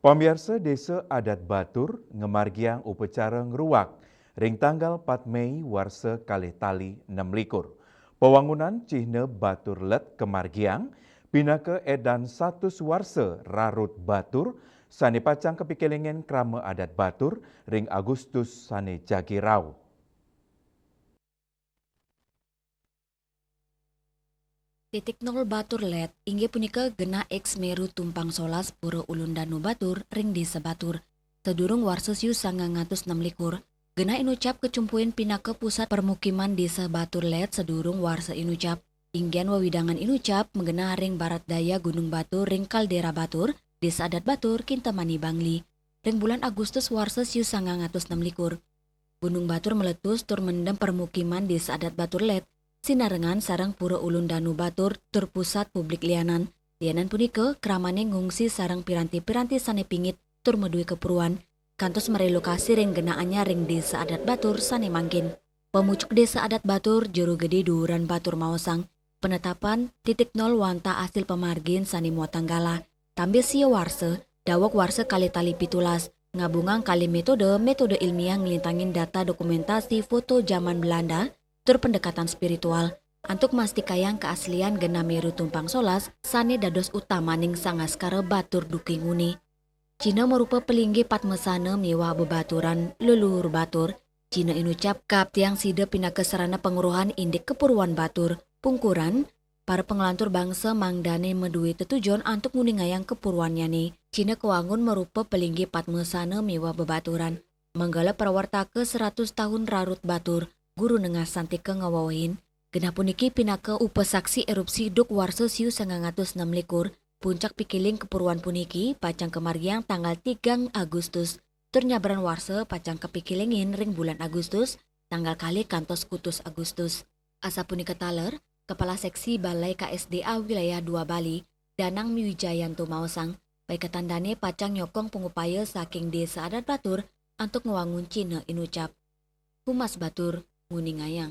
Pemirsa Desa Adat Batur ngemargiang upacara ngeruak ring tanggal 4 Mei warsa kalih tali 6 likur. Pewangunan Cihne Batur Let kemargiang pinaka edan satu warsa rarut Batur sane pacang kepikelingen krama adat Batur ring Agustus sane jagirau. Titik nol Batur Let inggih punika gena X Meru tumpang solas pura ulun danu Batur ring desa Batur. Sedurung warsa siu 906 gena inucap kecumpuin pinaka pusat permukiman desa Batur Let sedurung warsa inucap. Inggian wawidangan inucap menggena ring barat daya Gunung Batur ring Kaldera Batur, desa adat Batur Kintamani Bangli. Ring bulan Agustus warsa siu 906. Gunung Batur meletus tur mendem permukiman desa adat Batur Let. Sinarengan sarang pura ulun danu Batur tur pusat publik lianan. Lianan punika kramane ngungsi sarang piranti-piranti sane pingit tur medui keperluan. Kantos merelokasi ring genaannya ring desa adat Batur sane mangkin. Pemucuk desa adat Batur Juru Gede Duran Batur Maosang. Penetapan titik nol wanta hasil pemargin sane muatanggala. Tambil sia warse, dawak warse kali tali pitulas. Ngabungang kali metode ilmiah ngelintangin data dokumentasi foto zaman Belanda tur pendekatan spiritual antuk mastikayang keaslian gena Meru tumpang solas sane dados utama ning sangaskara Batur Dukinguni. Cina merupa pelinggi patmesana miwa bebaturan leluhur Batur. Cina inucap kap tiang sida pinaka sarana penguruhan indik kepuruan Batur pungkuran para pengelantur bangsa mangdane medui tetujon antuk nguningayang kepuruannya nih. Cina kewangun merupa pelinggi patmesana miwa bebaturan menggala prawarta ke 100 tahun rarut Batur. Guru nengah santika ngawawahin, genah puniki pinaka upesaksi erupsi duk warsa siu 906 puncak pikiling kepuruan puniki pacang kemargiang tanggal 3 Agustus. Tur nyabaran warsa pacang kepikilingin ring bulan Agustus, tanggal kali kantos kutus Agustus. Asa punika taler, Kepala Seksi Balai KSDA Wilayah 2 Bali, Danang Miwijayanto Maosang, baik ketandane pacang nyokong pengupaya saking desa adat Batur untuk ngewangun Cina inucap. Humas Batur, Nguningayang.